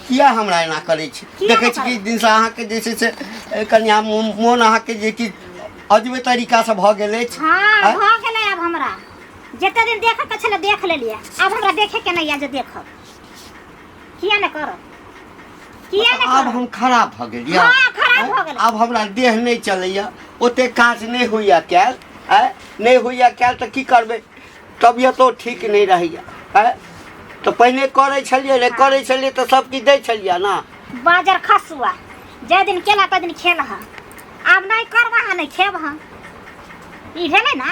किया हमरा एना करै छी देखै छी कि दिन से अहाँ के जैसे से कन्या मोन अहाँ के जे कि अजबे तरीका से भ गेल अछि। हां भ गेलै अब हमरा जते दिन देखे के छले देख लेलिए अब हमरा देखे के नहीं जे देखब किया न करो किया न अब हम खराब भ गेलिए। हां खराब भ गेल अब हमरा देह नहीं चलैया ओते काज नहीं होइया कैल नहीं होइया कैल त की करबे तबियतो ठीक नहीं रहैया तो पहले करे छलिए तो सब की दै छलिए ना बाजार खसुआ जे दिन केला त दिन खेल ह अब नहीं करबा नहीं खेब ह ई भेले ना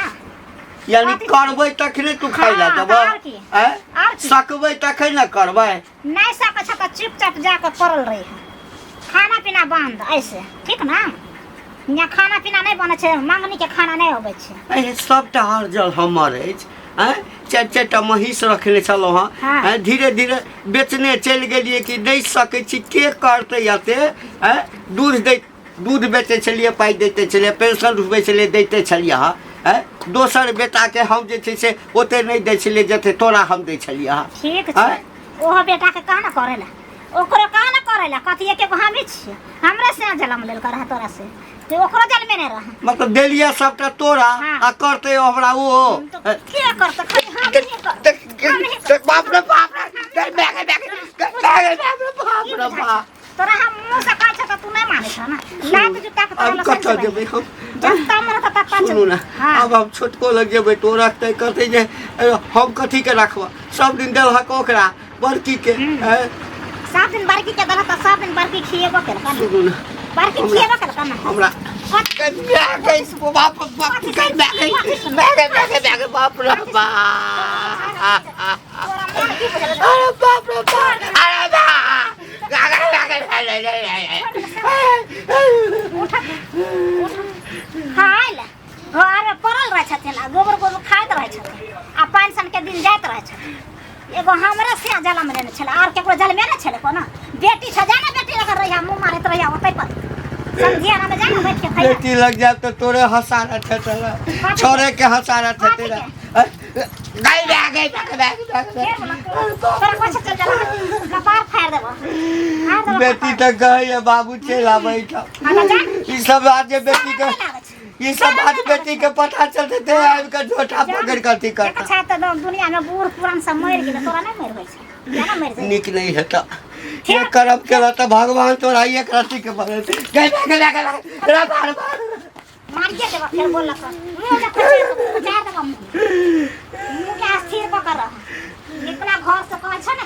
यानी करबै तखने तू खाइ ला देबै सकबै तखन न करबै नहीं सक छ त चुपचाप जाके पड़ल रही है खाना पीना बंद ऐसे ठीक ना यहाँ खाना पीना नहीं बने छे मंगनी के खाना नहीं होबे छे ए सबटा हरजल हमर अछि चार चारटा महिष रखने छलो हां धीरे धीरे बेचने चल गेलिए कि नहीं सकै छी के करते अते दूध बेचे छलिए पाई देते छलिए पेंशन रुपए छलिए देते छलिए हां दोसर बेटा के हम जे छै से ओते नहीं दै छलिए जते तोरा हम दै छलिए हां ठीक छै ओहो बेटा के काना करेला ओकरो काना करेला कथि के हामी छी हमरे से जलम लेल कर तोरा से तो ओकरो जल में नहीं रह मतलब देलिया सबटा तोरा आ करते हमरा वो के करते खाली हम बाप रे बाप रे बाप तोरा हम मुंह से कह छ तू नहीं माने छ ना लात जुटा के तोरा कत देबै हम जनता मन त पता सुनु ना अब हम छोटको लग जेबै तो रखते कहते जे हम कथि के रखबा सब दिन देलहक ओकरा बड़की के सब दिन बड़की के देलहक त सब दिन बड़की खिएबो केल का सुनु ना बड़की खिएबो केल का हमरा बाप रे खाइल घर पड़ल रहे छथिन गोबर खाइत रहे छथिन आ पेंशन के दिन जाइत रहे छथिन एगो हमरा से जलम लेने छले और केकरो जल में न छले कोनो बेटी छ जाना बेटी लग रहिया मुंह मारत रहिया ओतै पर समझिया ना जाना बैठ के खाइल बेटी लग जाए तो तोरे हसारत है तेरा छोरे के हसारत है तेरा गई तोरा कुछ चल जाला कपार फाड़ देबो बेटी त गई बाबू चला बैठा ई सब आज बेटी के ये सब बात बेटी के पता चलते थे इनका झोटा पकड़ करती करता अच्छा तो दुनिया में बूढ़ पुरान सब मर गेल तोरा नहीं मर होय छै जाना मर जाय निक नहीं है त ये करब केला त भगवान तोरा एक राति के बदल गई बार मार के देबा फिर बोल लक मुंह जा जा देबा मुंह के स्थिर पकड़ इतना घर से कह छ ना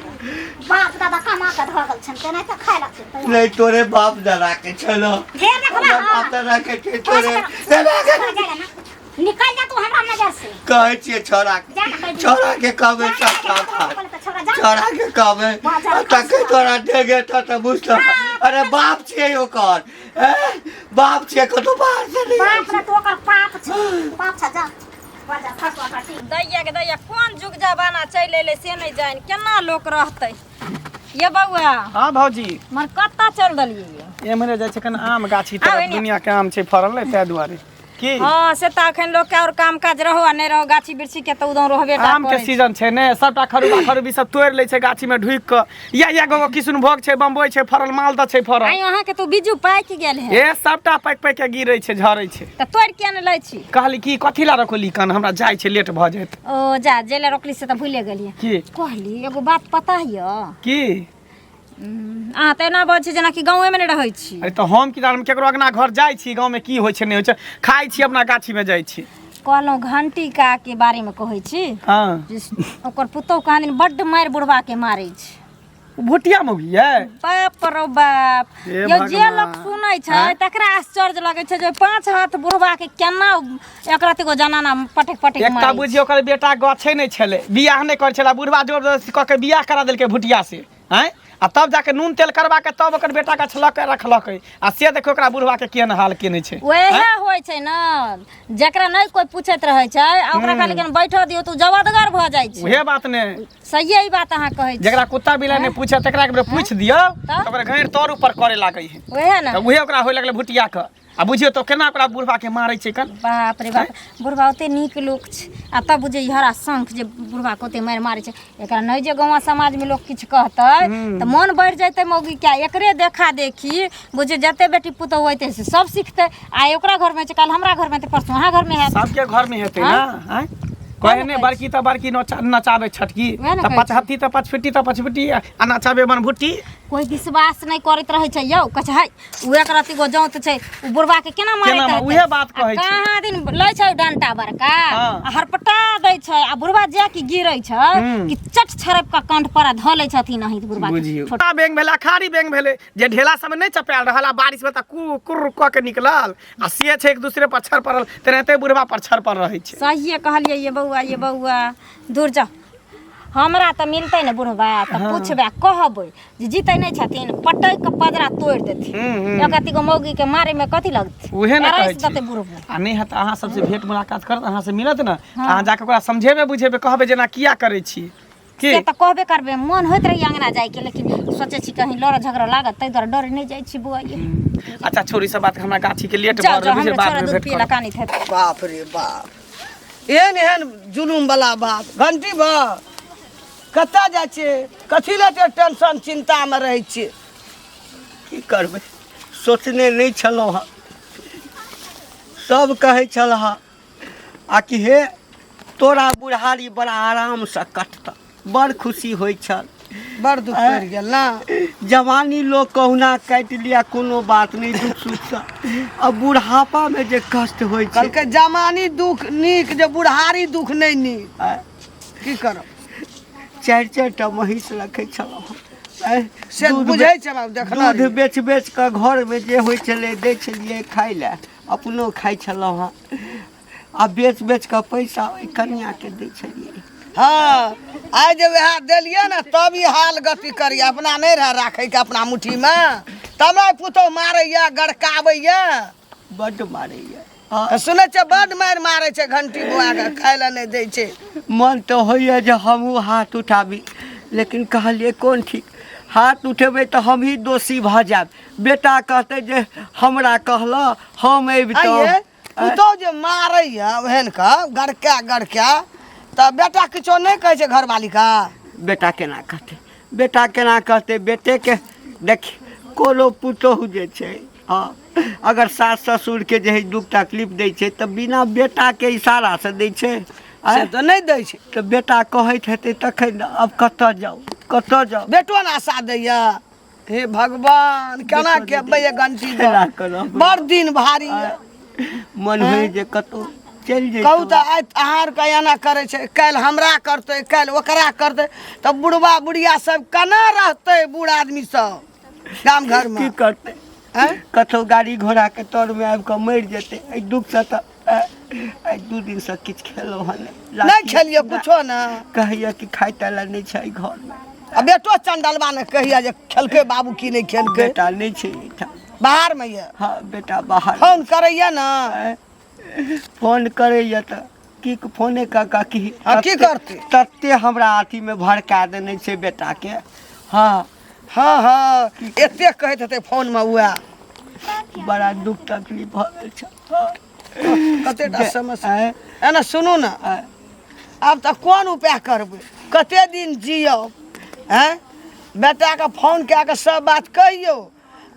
बाप दादा कमा के धगल छन ते नहीं त खाय लक नहीं तोरे बाप दादा के चलो ढेर देखबा बाप दादा के तोरे निकल जा तू हमरा नजर से कहै छिए छोरा के कहबे छोरा के कहबे तके तोरा देगे त बुझत अरे बाप छिए ओकर बाप छिए कतो बाहर से नहीं बाप रे तो ओकर पाप छ जा बाजा फसवा काटी दैया कोन जुग जमाना चल एले से नहीं जान केना लोक रहतै ये बउआ हां भौजी मन कत्ता चल दलिए एमरे जाय छै कन आम गाछी तर दुनिया के आम छै फरल तै दुआरे की हां से त अखन लोग के और काम काज रहो आ नहीं रहो गाछी बिरछी के त उदो रहबे टा आम के सीजन छै ने सबटा खरुबी सब तोड़ ले छै गाछी में ढुक के या गो किशनभोग छै बम्बई छै फरल मालदा छै फरल आई अहाँ के तो बिजू पाक गेल है ए सबटा पाक के गिरै छै झरै छै त तोड़ के न लै छी कहली की कथि ला रखोली कन हमरा जाय छै लेट भ जात ओ जा जेले रोकली से त भूले गेलिए की कहली एगो बात पता है की तेना बात छै जेना कि गाँव में नहीं रहै छी अरे तो हम की दान केकरो अगना घर जाय छी गाँव में की होय छै नहीं होय छै खाय छी अपना गाछी में जाय छी कहलो घंटी का के बारे में कहै छी हां ओकर पुतौ कहानी बड्ड मार बुढ़वा के मारै छै भुटिया मौगी है बाप रो बाप यो जे लोग सुनै छै तकरा आश्चर्य लगै छै जे 5 हाथ बुढ़वा के केना एकरा तको जनाना पटक मारै एकटा बुझियो ओकर बेटा गछे नहीं छले बियाह नहीं कर छला बुढ़वा जबरदस्ती क के बियाह करा देलके भुटिया से हैं आ तब जाके नून तेल करवा के तब ओकर बेटा के छलक के रखलक आ से देखो ओकरा बुढ़वा के केहन हाल केने छै वएह होइ छै न जेकरा नहीं कोई पूछत रहे छै आ ओकरा खाली के बैठ दियौ तू जवादगर भ जाइ छै उहे बात ने सही ही बात अहाँ कहै छी जेकरा कुत्ता बिलाइ ने पूछे तकरा के पूछ दियौ तब? ओकरा घैर तौर ऊपर करे लागै है वएह न त उहे ओकरा होय लगले भुटिया के आ बुझियो तो केना ओकरा बुढ़वा के मारै छै कन बाप रे बाप बुढ़वा ओते नीक लोक छै आ तब बुझे हरा शंख जे बुढ़वा के ओते मारै छै एकरा नहीं जे गाँव समाज में लोग किछ कहतै त मन बढ़ जैते मौगी क्या एकरे देखा देखी बुझे जते बेटी पुतौ होइते से सब सीखते आ ओकरा घर में छै काल हमरा घर में त परसों अहाँ घर में है सबके घर में हेतै ना हैं कहने बड़की त बड़की नचाबे छटकी त पचहत्ती त पचफिट्टी त पचफिट्टी आ नचाबे बनभुट्टी कोई विश्वास नहीं करत रहे छै यौ कछ है उहे करती गो जाउत छै उ बुढ़वा के केना मारत है उहे बात कहै छै कहाँ दिन लै छै डंटा बड़का आ हरपटा दै छै आ बुढ़वा जे की गिरै छै कि चट छरप का कंठ पर ध लै छथिन नहीं बुढ़वा बुझियो छोटा बैंग भेला खारी बैंग भेले जे ढेला सब में नहीं चपायल रहला बारिश में त कुर क के निकलल आ से छै एक दूसरे पर छर पड़ल तेनाते बुढ़वा पर छर पर रहै छै सही कहलिए ये बउआ दूर जा हमरा त मिलते ने बुढ़वा त पूछबे कहबै जे जीते नहीं छथिन पटै के पदरा तोड़ देथिन एकती गो मौगी के मारे में कथि लगतै उहे न कहै छै बुढ़वा आ नहीं हत अहाँ सबसे भेंट मुलाकात करत अहाँ से मिलत न अहाँ जाके ओकरा समझेबे बुझेबे कहबे जेना किया करै छी से त कहबे करबे मन होइत रही अंगना जाय के लेकिन सोचे छी कहीं लड़ झगड़ा लागत तै दुआरे डर नहीं जाय छी बुआ ये अच्छा छोरी सब बात हमरा गाछी के लेट जा बर बुझे हमरा बाद छोरा में दूध भेंट पिए करब। लकानी थे बाप रे बाप एहन एहन जुलूम वाला बात घंटी बा कतऽ जाइ छियै कथी लए टेंशन चिंता में रहै छियै की करबै सोचने नहीं छलहुँ हँ सब कहै छल आ कि हे तोरा बुढ़ारी बड़ा आराम से कटता बड़ खुशी होइ छल बड़ दुख पड़ि गेल ना जवानी लोग कहुना काटि लिया कोनो बात नहीं दुख सुख से अब बुढ़ापा में जे कष्ट होइ छै कहलकै जवानी दुख नीक जे बुढ़ारी दुख नहीं नीक की करब 4 टा महीष रखै छलहुँ से बुझै छै देखला दूध बेच बेच कऽ घर में जे होइ छलै दै छलियै खाय लए अपनो खाइ छलहुँ हँ आ बेच बेच कऽ पैसा ओहि कनियाके दै छलियै हाँ आइ जे वएह देलियै ने तब ई हाल गति करिए अपना नहीं रह राखै के अपना मुट्ठी में तब पुतौ मारैया गड़काबैया बड्ड मारैया सुनै छै बड्ड मारि मारै छै घंटी बुआ के खाय लए नहीं दै छै मन तो होइए जे हमहूँ हाथ उठाबी लेकिन कहलिए कोन ठीक हाथ उठेबै तऽ हम ही दोषी भऽ जायब बेटा कहतै जे हमरा कहला हम आइए पुतौ जे मारैया ओहन का गड़का तऽ बेटा किछो नहीं कहै छै घरवाली का बेटा केना कहतै बेटे के देखी कोनो पुतोहू जे छै हाँ अगर सास ससुर के जे है दुख तकलीफ दै छै तऽ बिना बेटा के इशारा से दै छै से तऽ नहीं दै छै तऽ बेटा कहैत हेतै तखन अब कतऽ जाऊ बेटो ने आशा दैया हे भगवान केना केबै घंटी केना करब बड़ दिन भारी मन होइ जे कतौ चलि जइतौ कहू तऽ आइ आहार के एना करे छै काल्हि हमरा करतै काल्हि ओकरा करतै तब बुढ़वा बुढ़िया सब केना रहतै बूढ़ आदमी सब गाम घर में की करतै कतौ गाड़ी घोड़ा के तर में आबि कऽ मरि जेतै एहि दुख से तऽ आइ 2 दिन से किछु खेलहुँ हँ नहीं खेलियो कुछो ना कहैया कि खाय ताला नहीं छै घर में आ बेटो चंडलवा ने कहिया जे खेलकै बाबू की नहीं खेलकै बेटा नहीं छै एहिठाम बाहर में ये हाँ बेटा बाहर फोन करैया ना फोन करैया तऽ की फोने काका की की करतै तते हमरा अथी में भड़का देने छै बेटा के हाँ हाँ एते कहैत हेतै फोन में हुआ बड़ा दुख तकलीफ भऽ गेल छै कतेटा समस्या एना सुनू ना आब तऽ कोन उपाय करबै कते दिन जियौ बेटा के फोन कए के सब बात कहियो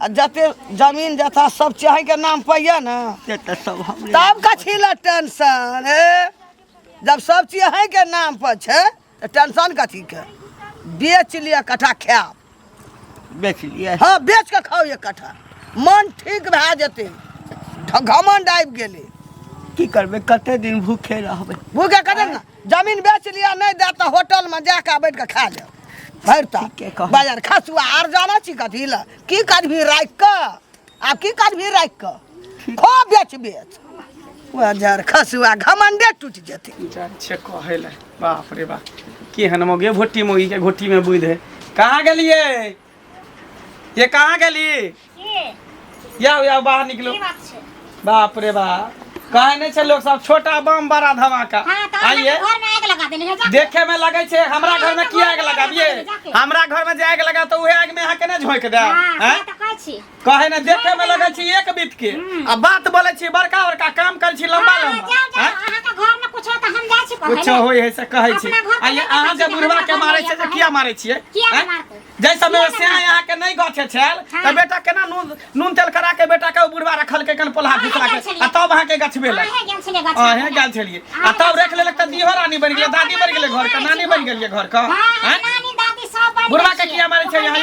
आ जते जमीन जथा सब चाहे के नाम पर ये ना से तऽ सब हमरे तब कथी ला टेंशन जब सब चीज है के नाम पर छै तऽ टेंशन कथी के बेच लिया कट्ठा खायब बेच लिए हाँ बेच के खाओ 1 कट्ठा मन ठीक भए जेतै घमंड आबि गेलै की करबै कते दिन भूखे रहबै भूखे कते ना जमीन बेच लिया नहीं दे तऽ होटल में जाके बैठ के खा ले भरता बाजार खसुआ आर जाना छी कथी ला की करबी राख के आब की करबी राख के खो बेच बाजार खसुआ घमंडे टूट जेतै छै कहै ले बाप रे बाप केहन मौगे भोटी मौगी के घोटी में बुझ है कहाँ गेलिए ये कहाँ गेली की या बाहर निकलो की बात छै बाप रे बाप कहे नहीं छे लोग सब छोटा बम बड़ा धमाका हां तो आइए घर में आग लगा देने जा देखे में लगे छे हमरा घर में की आग लगाबिए हमरा घर में जे आग लगा तो उहे आग में अहाँ केना झोंक दे हां तो कहै छी कहे ने देखे में लगे छी एक बीत के आ बात बोले छी बड़का बड़का काम कर छी लंबा लंबा अहाँ के घर में कुछ हो त हम जाय छी कहै कुछ होय है से कहै छी आइए अहाँ जे बुढ़वा के मारे छे से किया मारे छिए जैसे में से यहाँ के नहीं गछे छल त बेटा केना नून तेल करा के बेटा के बुढ़वा रखल के कन पोल्हा फुसला के आ तब अहाँ के गछबे ले अहे गेल छलिए आ तब रख लेलक त दीहो रानी बन गेले दादी बन गेले घर का नानी बन गेलिए घर का नानी दादी सब बन बुढ़वा के किया मारे छे यहाँ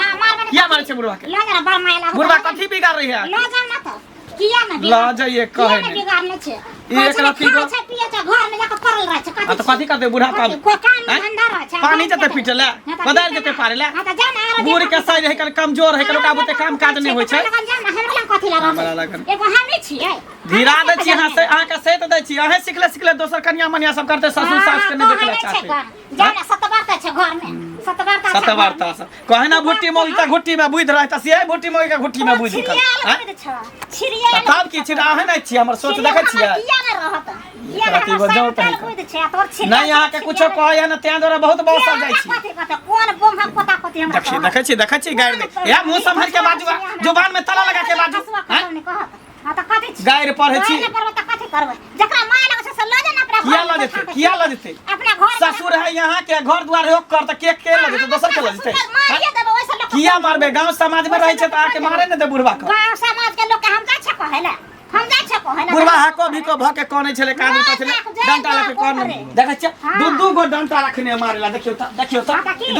हां मार किया मारे छे बुढ़वा के लो जरा बड़ मायला बुढ़वा कथी बिगाड़ रही है लो जाओ ना तो किया ना ला जाइए कहे ने बिगाड़ ले छे एक रति को अच्छा पिए छ घर में जाके पड़ल रह छ आ तो कथी करते बुढ़ा का को काम धंधा रह छ पानी जते पीटले बदल जते पारेला हां तो जा ना बूढ़ के साइड है कन कमजोर है कन काबूते काम काज नहीं होय छै जा ना हमरा कथी ला हमरा लगन एगो हम ही छियै धीरा दे छी हां से अहाँ के सेत दे छी अहे सिखले दोसर कन्या मनिया सब करते ससुर सास के नहीं देखला चाहते जा ना सतबारता छ घर में सतवारता सब कहे ना भुट्टी मोगी का घुट्टी में बुझ रहता से भुट्टी मोगी का घुट्टी में बुझ कर छिरिया तब की छिरा है नहीं छी हमर सोच देखे छियै किया ना रहत रति बजाओ तही नहीं यहाँ के कुछ कहे न त्या द्वारा बहुत बहुत सब जाय छी कोन बम हम पता कथि हम देखै छी गाड़ में या मुंह संभल के बाजू जुबान में ताला लगा के बाजू हां त कथि छी गाड़ पढ़ै छी करब त कथि करब जकरा माय लगे से ल जा ना अपना किया ल देते अपना घर ससुर है यहाँ के घर द्वार रोक कर त के ल देते दोसर के ल देते मारिए देबो ओइसे लोग किया मारबे गांव समाज में रहै छै त आके मारे न दे बुढ़वा को गांव समाज के लोग के हम जा छ कहेला हम जा छ कहेला बुढ़वा हाको भी को भके कोने छले कादू त छले डंटा लके कोन देखै छ दू गो डंटा रखने मारेला देखियो त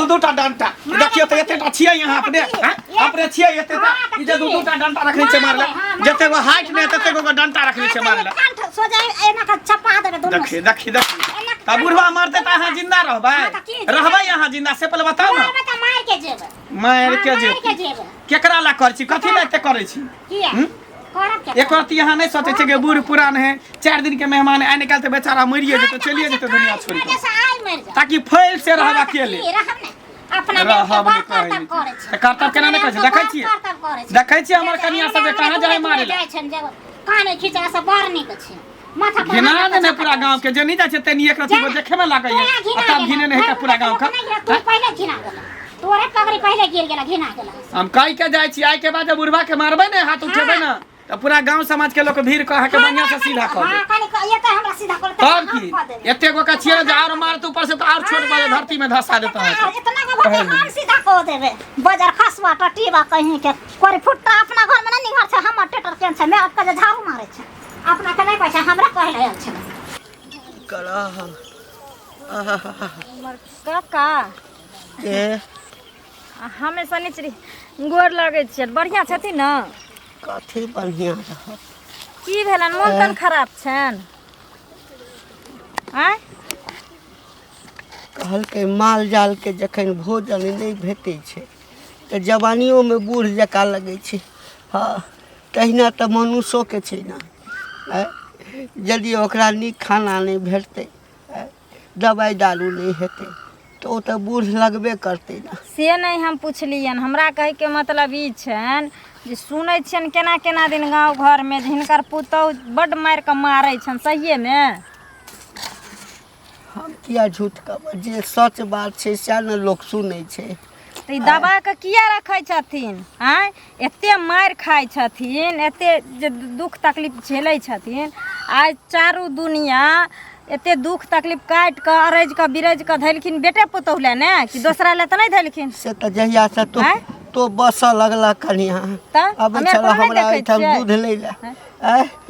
दू टा डंटा देखियो त एतेटा छियै यहाँ अपने छियै एतेटा ई जे दू टा डंटा रखने छै मारेला जते गो हाइट ने तते गो डंटा रखने छै मारेला सो जाय एना का चपा देबे दोनों देखी त बुढ़वा मारते त अहाँ जिंदा रहबै यहाँ जिंदा से पहले बताओ ना मार के जेब केकरा ला कर छी कथि ला एते करै छी किया एक बात यहाँ नहीं सोचे छे कि बूढ़ पुरान है 4 दिन के मेहमान आए निकाल तो बेचारा मरिए जेते चलिए जेते दुनिया छोड़ के ताकि फैल से रहबा के लिए अपना कर्तव्य केना नहीं करे देखै छी हमर कन्या सब जे कहां जाय मारे काने खींचा से बाहर निक छै माथा पर घिना ने पूरा गांव के जे नहीं जाय छै तनी एक रति को देखे में लागै है तब घिने नहीं है पूरा गांव का तू पहले घिना गेला तोरे पगड़ी पहले गिर गेला घिना गेला हम काई के जाय छी आइ के बाद बुढ़वा के मारबै ने हाथ उठेबै ना तो पूरा गांव समाज के लोग भीड़ कह के बढ़िया से सीधा कर दे हां कनी ये तो हमरा सीधा कर तब की एते गो का छिए जे और मार ऊपर से तो और छोड़ पड़े धरती में धसा देता है इतना गो भके हम सीधा कर देबे बाजार खसवा टटीबा कहीं के कोरी फुट्टा अपना घर में नहीं घर छै हमर टेटर केन छै मैं आपका झाड़ू मारे छै अपना के नहीं कहै हमरा कहले आयल छै करा काका के हमें शनिचरी गोर लगे छियै बढ़िया छथिन न कथी बढ़िया रह की भेलन मन तन खराब छन आय कहल के माल जाल के जखन भोजन नहीं भेटै छै त जवानियों में बूढ़ जका लगे छै हाँ तहिना त मनुष्यों के छै ना यदि ओकरा नीक खाना नहीं भेटतै दवाई दारू नहीं हेतै तो ओ त बूढ़ लगबे करतै ना से नहीं हम पुछलियन हमरा कहे के मतलब ई छन जे सुनै छियन केना केना दिन गांव घर में हिनकर पुतौ बड मार के मारै छन सहिए में हम किया झूठ कहब जे सच बात छै से न लोग सुनै छै तो ई दबा के किया रखै छथिन आय एते मार खाइ छथिन एते जे दुख तकलीफ झेलै छथिन आज चारू दुनिया एते दुख तकलीफ काट के अरज के बिरज के धैलखिन बेटे पुतौह ले ने कि दोसरा ले त नहीं धैलखिन से त जहिया से तो बस लगला कनिया अब चला हमरा एठम दूध ले ले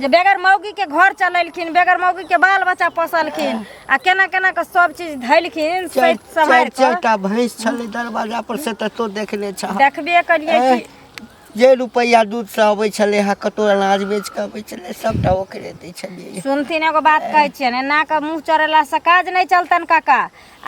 जे बेगर मौगी के घर चलैलखिन बेगर मौगी के बाल बच्चा पोसलखिन आ केना केना के सब चीज धैलखिन सवार के चारटा भैंस छले दरवाजा पर से तो देखने छ देखबे करिए कि जे रुपया दूध से अबै छले हा कतो अनाज बेच के अबै छले सबटा ओकरे दै छलिए सुनथिन एगो बात कहै छियन ना के मुंह चरेला से काज नहीं चलतन काका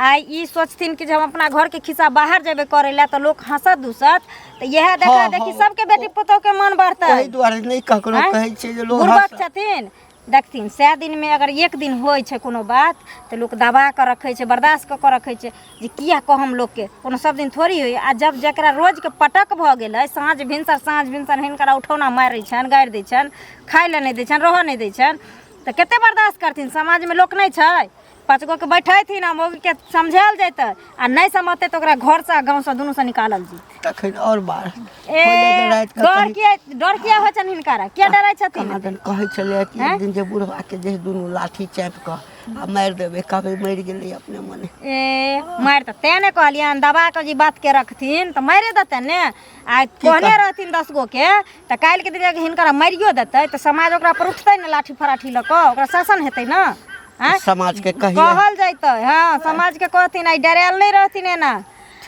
आई ई सोचथिन कि जब अपना घर के खिस्सा बाहर जेबे करेला तो लोग हंसत दुसत तो यह देखा देखी सबके बेटी पुतोह के मन बढ़ता ओही द्वारे नहीं ककरो कहै छै जे लोग बुर्बक छथिन देखथिन 100 दिन में अगर एक दिन होइ छै कोनो बात तऽ लोक दबा कऽ रखै छै, बर्दाश्त कऽ रखै छै जे किया कहम लोकके, कोनो सब दिन थोड़ी होइ। आ जब जकरा रोजके पटक भऽ गेलै, साँझ भिनसर हिनकर उठौना मारै छनि, गाड़ि दै छनि, खाइ लए नहि दै छनि, रहऽ नहि दै छनि, तऽ कतेक बर्दाश्त करथिन। समाजमे लोक नहि छै, 5 गोके बैठेथिन आ मौगीके समझायल जैतै, आ नहीं समझतै तऽ ओकरा घरसँ गाँवसँ दुनूसँ निकालल जैतै। तखन और बार डर किया होइ छनि हिनकारा, किया डरै छथिन? कहै छलै कि एक दिन जे बुढ़वा के देह दुनू लाठी चापि कऽ आ मारि देबै, कहबै मरि गेलै अपने मने। मारि तऽ तेँ ने कहलियनि, दबा कऽ जे बात के रखथिन तऽ मारे देतै ने। आ कहने रहथिन 10 गो के तऽ काल्हिके दिन हिनकरा मारियो देतै तऽ समाज ओकरा पर उठतै ने, लाठी फराठी लऽ कऽ ओकरा शासन हेतै ने। समाज के कहल जैतै, हाँ समाज के कहथिन, आई डरायल नहीं रहथिन एना।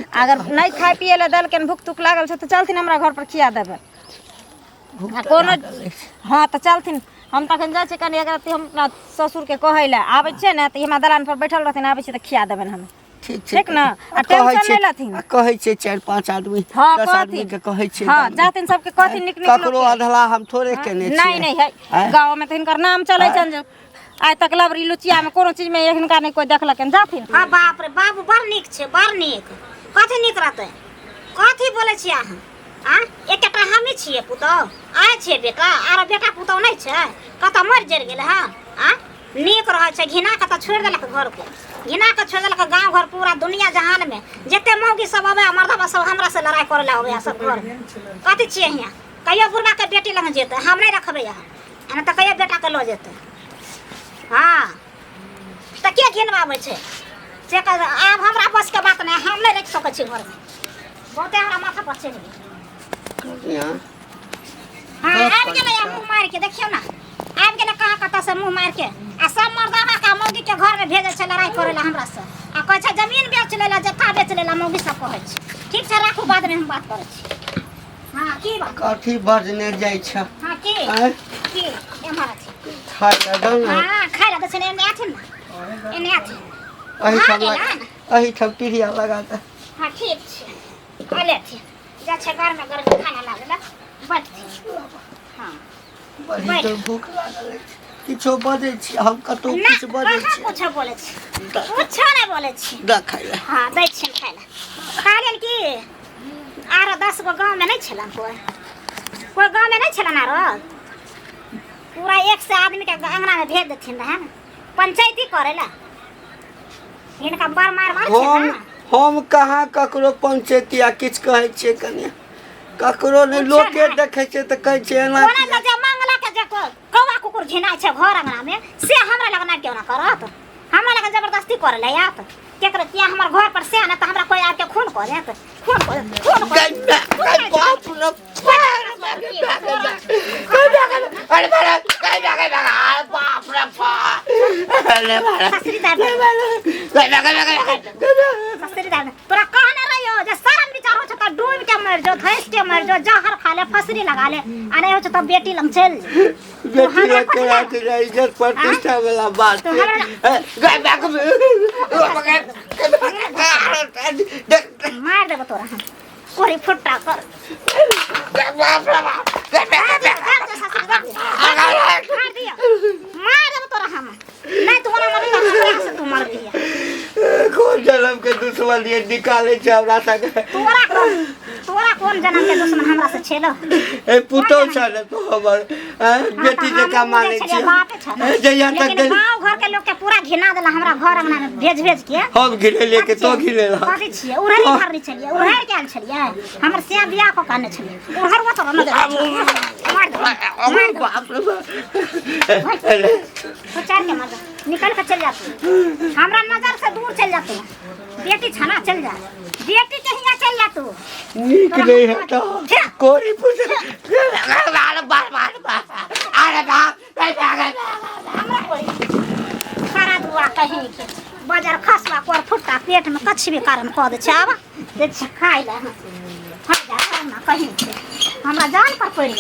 अगर नहीं खाए पिए ले देलकन, भूख तुख लागल छै तो चलथिन हमरा घर पर खिया देबै। कोनो हाँ तो चलथिन। हम तखन जाइ छी कनी, अगर हमरा ससुर के कहै ले आबै छै ने तऽ हमरा दलान पर बैठल रहथिन, आबै छै तऽ खिया देबनि हम। ठीक ना, आ टेंशन नहीं लेथिन। कहै छै 4-5 आदमी 10 आदमी के कहै छै, हां जाथिन सबके कहथिन निक निक। ककरो अधला हम थोड़े केने छी। नहीं है गांव में तो हिनकर नाम चलै छन जे आइ तक लबरी लुचिया में कोनो चीज में हिनका नहीं कोई देखलक जाथिन। हां बाप रे बाबू बड़ नीक छै, बड़ नीक। कथी नीक रहतै, कथी बोलै छी अहाँ? एकटा हमी छियै पुतौ, आइ छियै बेटा, आरो बेटा पुतौ नहीं छै, कतऽ मर जरि गेलै हँ। नीक रहै छै, घिना के तऽ छोड़ि देलक घर को, घिना के छोड़ि देलक गाँव घर पूरा दुनिया जहान में जते मौगी सब अबे मर्दबा सब हमरा से लड़ाई करे ला अबे सब घर। कथी छियै हियाँ? कहियो बुढ़वा के बेटी लग जेतै, हम नहीं रखबै यहाँ, एना तऽ कहियो बेटा के लऽ जेतै। हाँ तऽ के घिनवाबै छै से आब हमरा बस के बात नहीं, हम नहीं रख सकै छी घर में, बहुते हमरा माथा पर चढ़ि गेल। हाँ आबि गेलै मुँह मारि के, देखियौ ना आबि गेलै कहाँ कतऽ से मुँह मारि के। आ सब मर्दाना का मौगी के घर में भेजै छै लड़ाई करे ला हमरा से, आ कहै छै जमीन बेच ले ला, जत्था बेच ले ला, मौगी सब कहै छै। ठीक छै राखू, बाद में हम बात करै छी। हाँ की बात? कथी बजने जाइ छ? हाँ की एम्हर अछि खाय ला दो ना। हाँ खाय ला दे, एने आथिन ना, एने आथिन। अही ठम पिरिया लगा दे। हाँ ठीक छै, कहले थी जा छै घर में गरम खाना लागल बैठथिन। हाँ बड़ी तो भूख लागल अछि, किछो बजै छी हम, कतौ किछ बजै छी? कुछो बोलै छी, कुछो नहीं बोलै छी। द खाय ला। हाँ दै छी खाय ला। कहलियन की आरो 10 गो गाँव में नहीं छलन, कोई गाँव में नहीं छलन, आरो पूरा 100 आदमी के अंगना में भेज देथिन रहे ना पंचायती करे ला। हिनका बार मार मार छै ना। हम कहाँ ककरो पंचायतिया किछ कहै छियै कनिया, ककरो ने लोके देखै छै तऽ कहै छै एना। कोना जे मंगला के जे कौवा कुकुर झिनाइ छै घर अंगना में से हमरा लग ना क्यों ना करत, हमरा लग जबरदस्ती करे ले आत। केकरो किया हमर घर पर से ना त हमरा कोई आके खून कर देत, खून कर बाप रे अरे बारे कई जगह बाप रे बाप, अरे बारे ससुरी दादा तोरा कहने रहियो जे शरण विचार हो छ त डूब के मर जो, धैस के मर जो, जहर खा ले, फसरी लगा ले, आ नहीं हो छ त बेटी लंग चल। बेटी के रात इज्जत प्रतिष्ठा वाला बात मार देबो तोरा हम, कोरी फुट्टा कर मार देबो तोरा हम, नहीं तू ना मर से तू मर दिया। कौन जन्म के दुश्मन ये निकाले छै हमरा संगे? तोरा कौन जन्म के दुश्मन हमरा से छेलो? ए पुतौ छ ने तो हमर बेटी जे का माने छी जइया तक गांव घर के लोग के पूरा घिना देला हमरा घर अंगना में भेज के। हम घिने लेके तो घिने ला कथि छियै उड़हरी भरनी छलिए, उड़हर के आल छलिए, हमर से बियाह को करने छलिए, उड़हर वो तो न मार दे बाप रे तो चार के मर निकल के चल जा तू, हमरा नजर से दूर चल जा तू, बेटी छना चल जा, बेटी के हिया चल जा तू। नीक नहीं है तो कोरी पुछ अरे बार अरे बाप हमरा कोई खरा दुआ कहीं के बाजार खसवा कोर फुट्टा पेट में कछ भी कारण क दे छावा दे खाइ ले। हम जा ना कहीं के हमरा जान पर पड़ गेल,